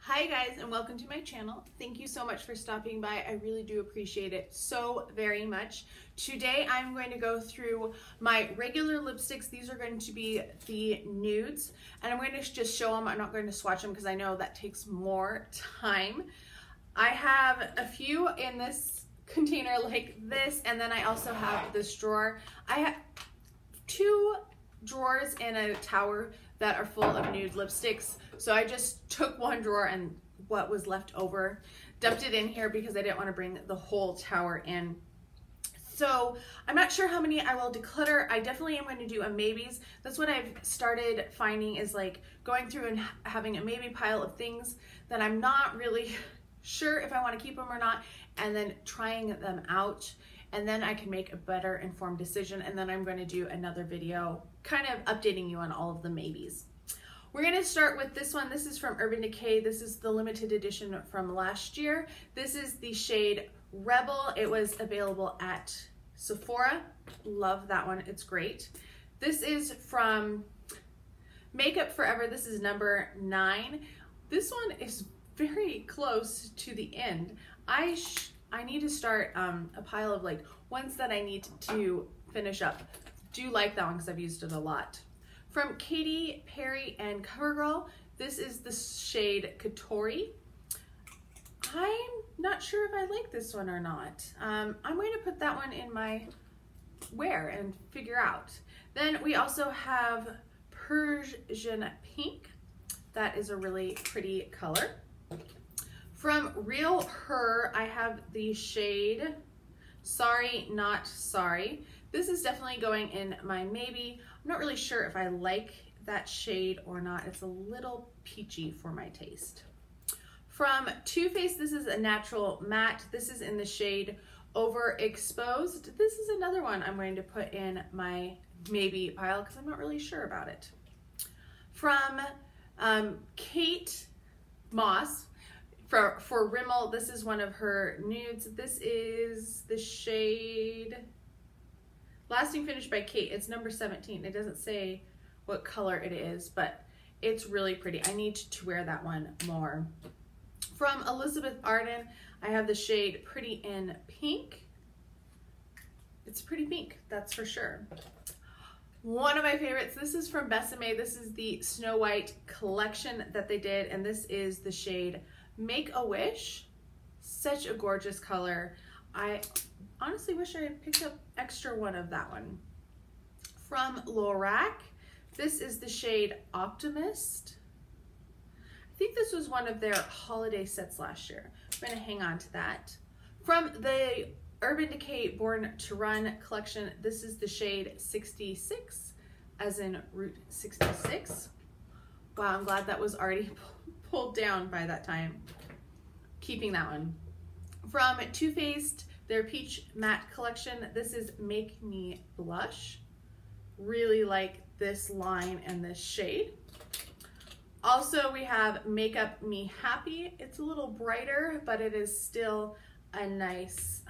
Hi guys, and welcome to my channel. Thank you so much for stopping by. I really do appreciate it so very much. Today I'm going to go through my regular lipsticks. These are going to be the nudes, and I'm going to just show them. I'm not going to swatch them because I know that takes more time. I have a few in this container like this, and then I also have this drawer. I have two drawers in a tower that are full of nude lipsticks. So I just took one drawer and what was left over, dumped it in here because I didn't want to bring the whole tower in. So I'm not sure how many I will declutter. I definitely am going to do a maybes. That's what I've started finding, is like going through and having a maybe pile of things that I'm not really sure if I want to keep them or not, and then trying them out, and then I can make a better informed decision. And then I'm going to do another video kind of updating you on all of the maybes. We're going to start with this one. This is from Urban Decay. This is the limited edition from last year. This is the shade Rebel. It was available at Sephora. Love that one. It's great. This is from Makeup Forever. This is number 9. This one is very close to the end. I need to start a pile of like ones that I need to finish up. Do like that one because I've used it a lot. From Katy Perry and Covergirl, this is the shade Katori. I'm not sure if I like this one or not. I'm going to put that one in my wear and figure out. Then we also have Persian Pink. That is a really pretty color. From Real Her, I have the shade Sorry Not Sorry. This is definitely going in my maybe. I'm not really sure if I like that shade or not. It's a little peachy for my taste. From Too Faced, this is a natural matte. This is in the shade Overexposed. This is another one I'm going to put in my maybe pile because I'm not really sure about it. From Kate Moss, for Rimmel, this is one of her nudes. This is the shade Lasting Finish by Kate. It's number 17. It doesn't say what color it is, but it's really pretty. I need to wear that one more. From Elizabeth Arden, I have the shade Pretty in Pink. It's pretty pink, that's for sure. One of my favorites, this is from Besame. This is the Snow White collection that they did, and this is the shade Make a Wish. Such a gorgeous color. I honestly wish I had picked up extra one of that one. From Lorac, this is the shade Optimist. I think this was one of their holiday sets last year. I'm going to hang on to that. From the Urban Decay Born to Run collection, this is the shade 66, as in Route 66. Wow, I'm glad that was already pulled down by that time. Keeping that one. From Too Faced, their Peach Matte collection, this is Make Me Blush. Really like this line and this shade. Also, we have Makeup Me Happy. It's a little brighter, but it is still a nice,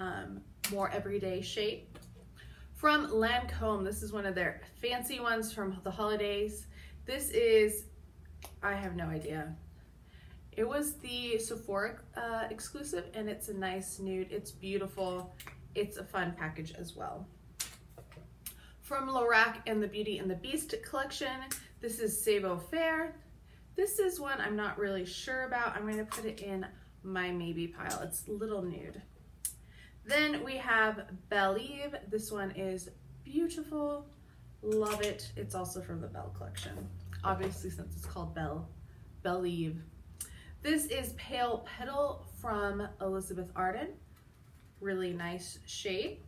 more everyday shade. From Lancome, this is one of their fancy ones from the holidays. This is, I have no idea. It was the Sephora exclusive, and it's a nice nude. It's beautiful. It's a fun package as well. From Lorac and the Beauty and the Beast collection, this is Savo Fair. This is one I'm not really sure about. I'm going to put it in my maybe pile. It's Little Nude. Then we have Believe. This one is beautiful. Love it. It's also from the Belle collection. Obviously, since it's called Believe. This is Pale Petal from Elizabeth Arden. Really nice shade.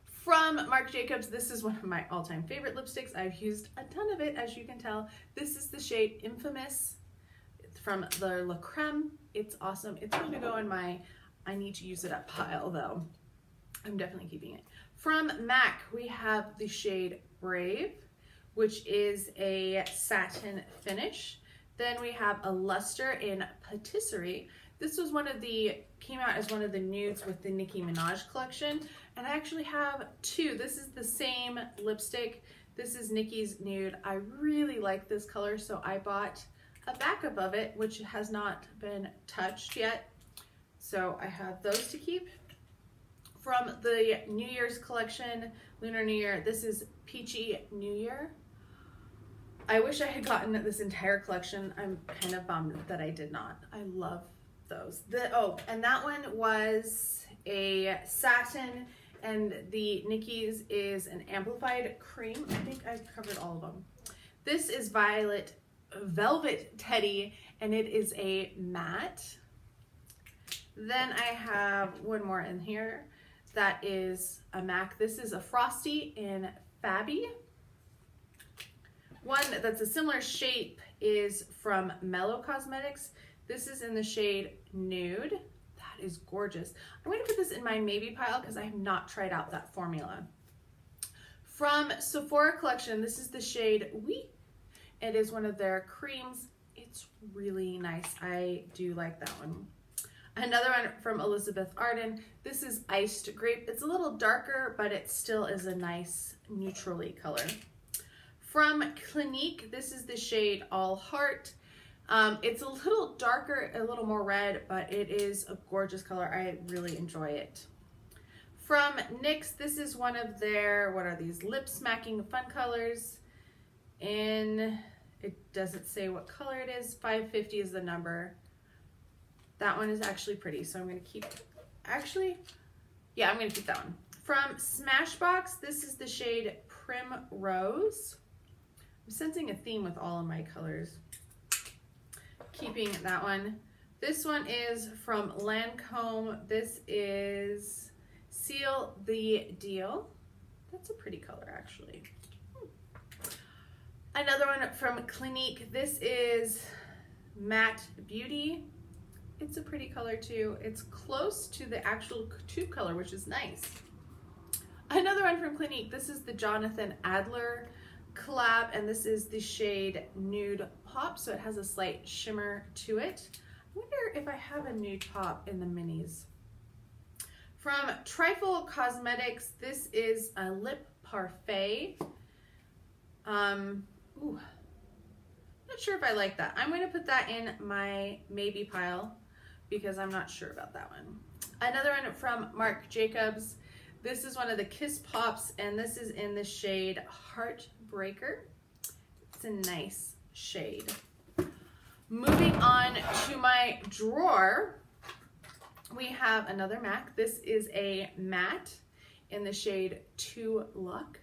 From Marc Jacobs, this is one of my all-time favorite lipsticks. I've used a ton of it, as you can tell. This is the shade Infamous from the La Creme. It's awesome. It's going to go in my I need to use it up pile, though. I'm definitely keeping it. From MAC, we have the shade Brave, which is a satin finish. Then we have a Luster in Patisserie. This was came out as one of the nudes with the Nicki Minaj collection. And I actually have two. This is the same lipstick. This is Nicki's nude. I really like this color, so I bought a backup of it, which has not been touched yet. So I have those to keep. From the New Year's collection, Lunar New Year, this is Peachy New Year. I wish I had gotten this entire collection. I'm kind of bummed that I did not. I love those. Oh, and that one was a satin, and the Nikki's is an amplified cream. I think I've covered all of them. This is Violet Velvet Teddy, and it is a matte. Then I have one more in here that is a MAC. This is a Frosty in Fabby. One that's a similar shape is from Mellow Cosmetics. This is in the shade Nude. That is gorgeous. I'm going to put this in my maybe pile because I have not tried out that formula. From Sephora collection, this is the shade Oui. It is one of their creams. It's really nice. I do like that one. Another one from Elizabeth Arden. This is Iced Grape. It's a little darker, but it still is a nice neutrally color. From Clinique, this is the shade All Heart. It's a little darker, a little more red, but it is a gorgeous color. I really enjoy it. From NYX, this is one of their, what are these, lip smacking fun colors. In, it doesn't say what color it is. 550 is the number. That one is actually pretty, so I'm going to keep, actually, yeah, I'm going to keep that one. From Smashbox, this is the shade Primrose. I'm sensing a theme with all of my colors. Keeping that one. This one is from Lancome. This is Seal the Deal. That's a pretty color, actually. Another one from Clinique. This is Matte Beauty. It's a pretty color too. It's close to the actual tube color, which is nice. Another one from Clinique. This is the Jonathan Adler collab, and this is the shade Nude Pop, so it has a slight shimmer to it. I wonder if I have a nude pop in the minis. From Trifle Cosmetics, this is a lip parfait. Ooh, not sure if I like that. I'm going to put that in my maybe pile because I'm not sure about that one. Another one from Marc Jacobs. This is one of the Kiss Pops, and this is in the shade Heartbreaker. It's a nice shade. Moving on to my drawer, we have another MAC. This is a matte in the shade To Luck.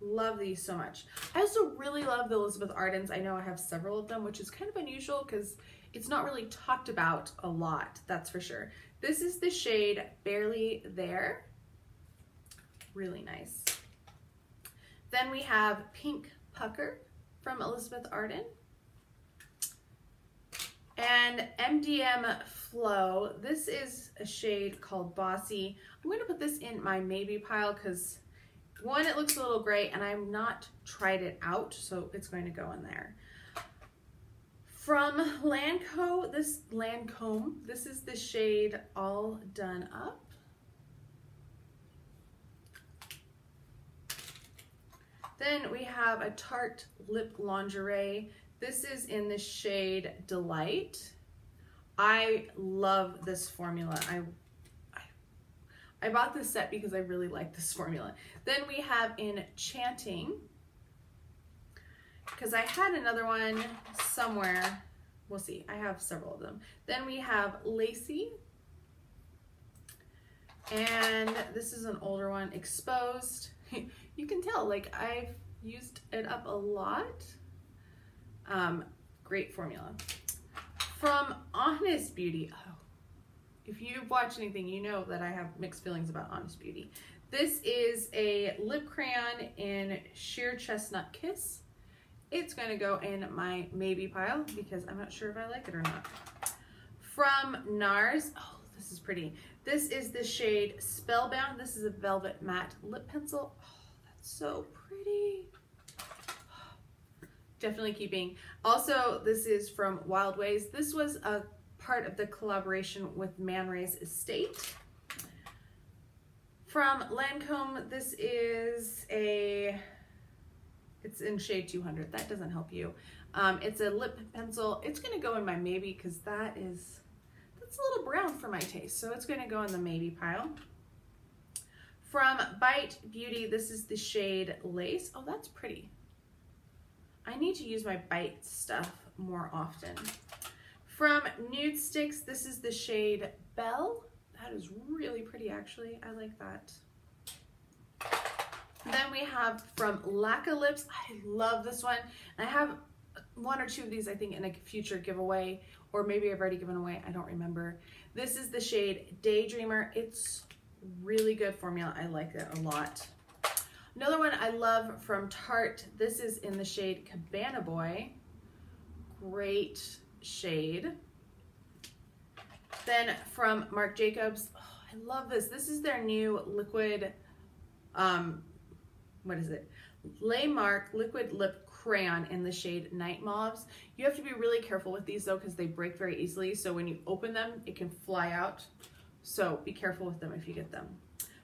Love these so much. I also really love the Elizabeth Ardens. I know I have several of them, which is kind of unusual because it's not really talked about a lot, that's for sure. This is the shade Barely There. Really nice. Then we have Pink Pucker from Elizabeth Arden. And MDM Flow. This is a shade called Bossy. I'm going to put this in my maybe pile because one, it looks a little gray, and I've not tried it out, so it's going to go in there. From Lancome, this is the shade All Done Up. Then we have a Tarte Lip Lingerie. This is in the shade Delight. I love this formula. I bought this set because I really like this formula. Then we have Enchanting, because I had another one somewhere. We'll see. I have several of them. Then we have Lacy. And this is an older one, Exposed. You can tell, like, I've used it up a lot. Great formula. From Honest Beauty. Oh, if you've watched anything, you know that I have mixed feelings about Honest Beauty. This is a lip crayon in Sheer Chestnut Kiss. It's going to go in my maybe pile because I'm not sure if I like it or not. From NARS, oh, this is pretty. This is the shade Spellbound. This is a velvet matte lip pencil. Oh, that's so pretty. Definitely keeping. Also, this is from Wild Ways. This was a part of the collaboration with Man Ray's Estate. From Lancome, this is It's in shade 200. That doesn't help you. It's a lip pencil. It's gonna go in my maybe because that's a little brown for my taste. So it's gonna go in the maybe pile. From Bite Beauty, this is the shade Lace. Oh, that's pretty. I need to use my Bite stuff more often. From Nude Sticks, this is the shade Belle. That is really pretty, actually. I like that. Then we have from Lancome Lips. I love this one. I have one or two of these, I think, in a future giveaway, or maybe I've already given away. I don't remember. This is the shade Daydreamer. It's really good formula. I like it a lot. Another one I love from Tarte. This is in the shade Cabana Boy. Great shade. Then from Marc Jacobs, oh, I love this. This is their new liquid, what is it? Le Marc Liquid Lip Crayon in the shade Night Mauves. You have to be really careful with these though because they break very easily. So when you open them, it can fly out. So be careful with them if you get them.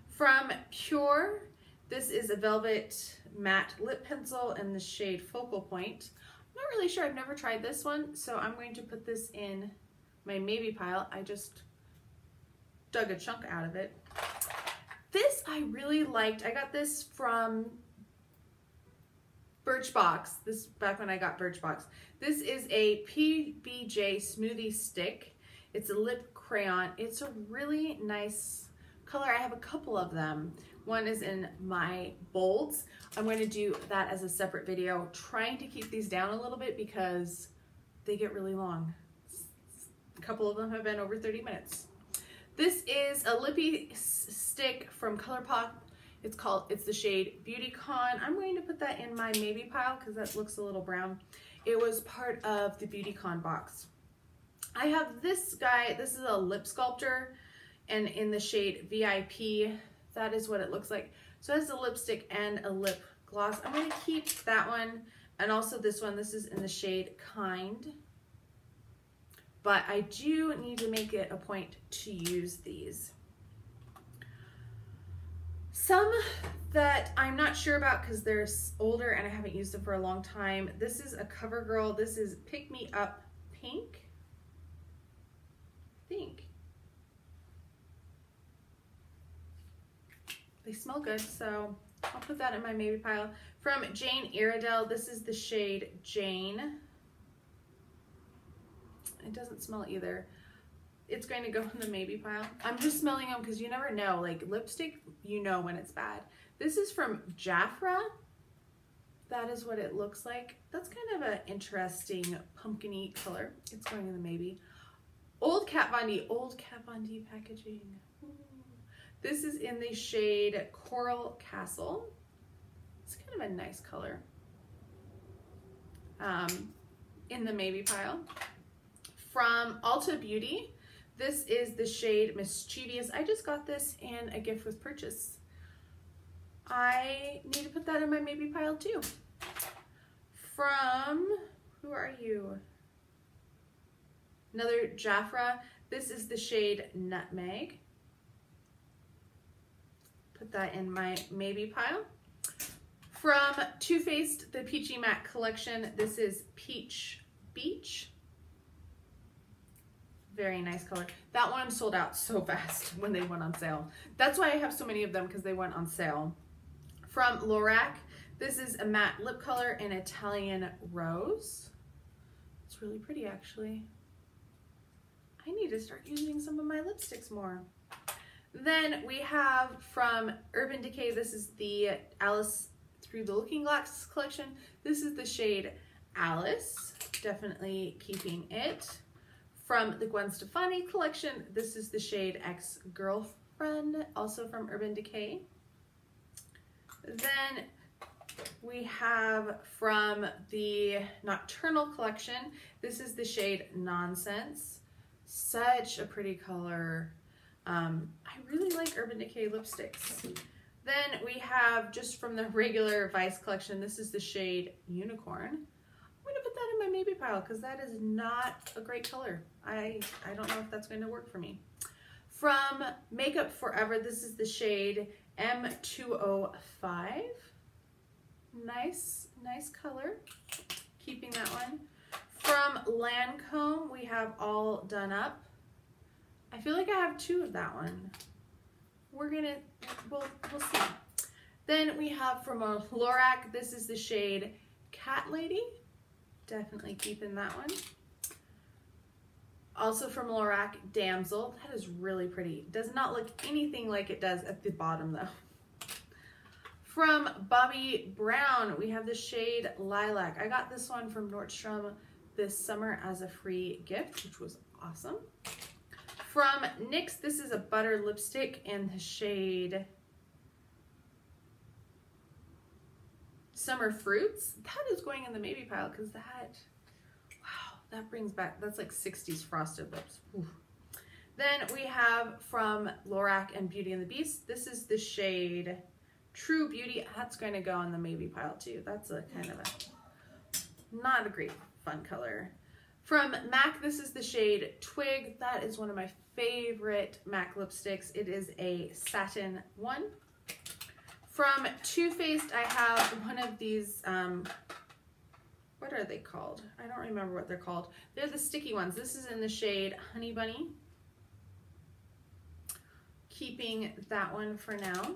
From Pure, this is a Velvet Matte Lip Pencil in the shade Focal Point. I'm not really sure. I've never tried this one. So I'm going to put this in my maybe pile. I just dug a chunk out of it. This I really liked. I got this from Birchbox. This back when I got Birchbox. This is a PBJ Smoothie Stick. It's a lip crayon. It's a really nice color. I have a couple of them. One is in my bolds. I'm going to do that as a separate video, trying to keep these down a little bit because they get really long. A couple of them have been over 30 minutes. This is a lippy stick from ColourPop. It's the shade Beauty Con. I'm going to put that in my maybe pile because that looks a little brown. It was part of the Beauty Con box. I have this guy. This is a lip sculptor and in the shade VIP. That is what it looks like. So it's a lipstick and a lip gloss. I'm going to keep that one and also this one. This is in the shade Kind. But I do need to make it a point to use these. Some that I'm not sure about because they're older and I haven't used them for a long time. This is a Covergirl. This is Pick Me Up Pink. I think. They smell good, so I'll put that in my maybe pile. From Jane Iredale, this is the shade Jane. It doesn't smell either. It's going to go in the maybe pile. I'm just smelling them because you never know. Like lipstick, you know when it's bad. This is from Jafra. That is what it looks like. That's kind of an interesting pumpkin-y color. It's going in the maybe. Old Kat Von D packaging. Ooh. This is in the shade Coral Castle. It's kind of a nice color. In the maybe pile. From Ulta Beauty, this is the shade Mischievous. I just got this in a gift with purchase. I need to put that in my maybe pile too. From, who are you? Another Jafra. This is the shade Nutmeg. Put that in my maybe pile. From Too Faced, the Peachy Matte Collection, this is Peach Beach. Very nice color. That one sold out so fast when they went on sale. That's why I have so many of them, because they went on sale. From Lorac, this is a matte lip color in Italian Rose. It's really pretty, actually. I need to start using some of my lipsticks more. Then we have from Urban Decay, this is the Alice Through the Looking Glass collection. This is the shade Alice, definitely keeping it. From the Gwen Stefani collection, this is the shade Ex-Girlfriend, also from Urban Decay. Then we have from the Nocturnal collection, this is the shade Nonsense. Such a pretty color. I really like Urban Decay lipsticks. Then we have just from the regular Vice collection, this is the shade Unicorn. I'm going to put that in my maybe pile because that is not a great color. I don't know if that's going to work for me. From Makeup Forever, this is the shade M205. Nice Nice color. Keeping that one. From Lancome, we have All Done Up. I feel like I have two of that one. We'll see. Then we have from a Lorac, this is the shade Cat Lady. Definitely keeping that one. Also from Lorac, Damsel. That is really pretty. Does not look anything like it does at the bottom though. From Bobbi Brown, we have the shade Lilac. I got this one from Nordstrom this summer as a free gift, which was awesome. From NYX, this is a butter lipstick in the shade Summer Fruits. That is going in the maybe pile because that, wow, that brings back, that's like 60s frosted lips. Ooh. Then we have from Lorac and Beauty and the Beast, this is the shade True Beauty. That's going to go in the maybe pile too. That's a kind of a, not a great fun color. From MAC, this is the shade Twig. That is one of my favorite MAC lipsticks. It is a satin one. From Too Faced, I have one of these, what are they called? I don't remember what they're called. They're the sticky ones. This is in the shade Honey Bunny. Keeping that one for now.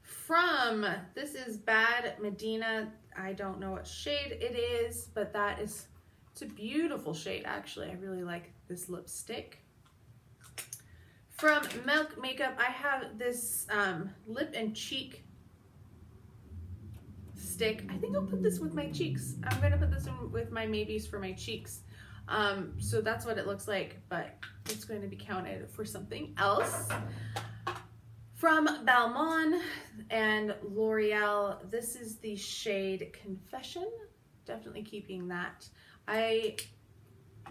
From, this is Bad Medina. I don't know what shade it is, but that is, it's a beautiful shade actually. I really like this lipstick. From Milk Makeup, I have this lip and cheek stick. I think I'll put this with my cheeks. I'm gonna put this in with my maybes for my cheeks. So that's what it looks like, but it's going to be counted for something else. From Balmain and L'Oreal, this is the shade Confession. Definitely keeping that. I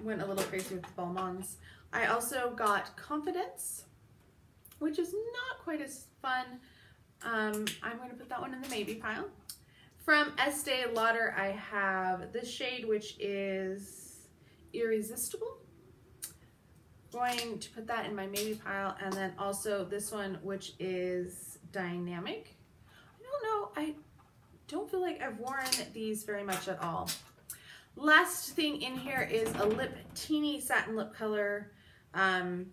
went a little crazy with the Balmains. I also got Confidence, which is not quite as fun. I'm going to put that one in the maybe pile. From Estee Lauder, I have this shade, which is Irresistible. Going to put that in my maybe pile, and then also this one, which is Dynamic. I don't know, I don't feel like I've worn these very much at all. Last thing in here is a lip teeny satin lip color. If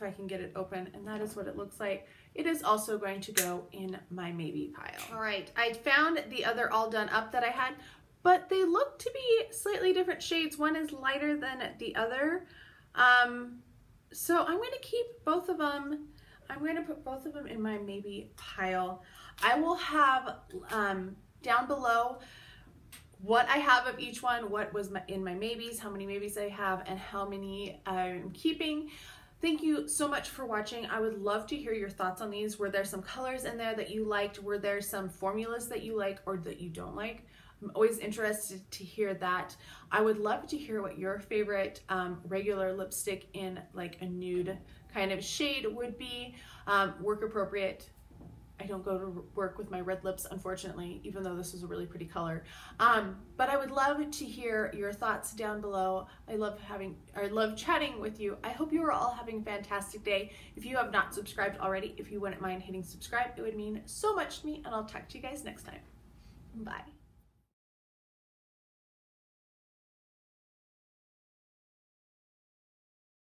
I can get it open, and that is what it looks like. It is also going to go in my maybe pile. All right, I found the other All Done Up that I had, but they look to be slightly different shades. One is lighter than the other. So I'm going to keep both of them. I'm going to put both of them in my maybe pile. I will have down below what I have of each one, what was in my maybes, how many maybes I have, and how many I'm keeping. Thank you so much for watching. I would love to hear your thoughts on these. Were there some colors in there that you liked? Were there some formulas that you like or that you don't like? I'm always interested to hear that. I would love to hear what your favorite regular lipstick in like a nude kind of shade would be. Work appropriate. I don't go to work with my red lips, unfortunately, even though this is a really pretty color. But I would love to hear your thoughts down below. I love chatting with you. I hope you are all having a fantastic day. If you have not subscribed already, if you wouldn't mind hitting subscribe, it would mean so much to me, and I'll talk to you guys next time. Bye.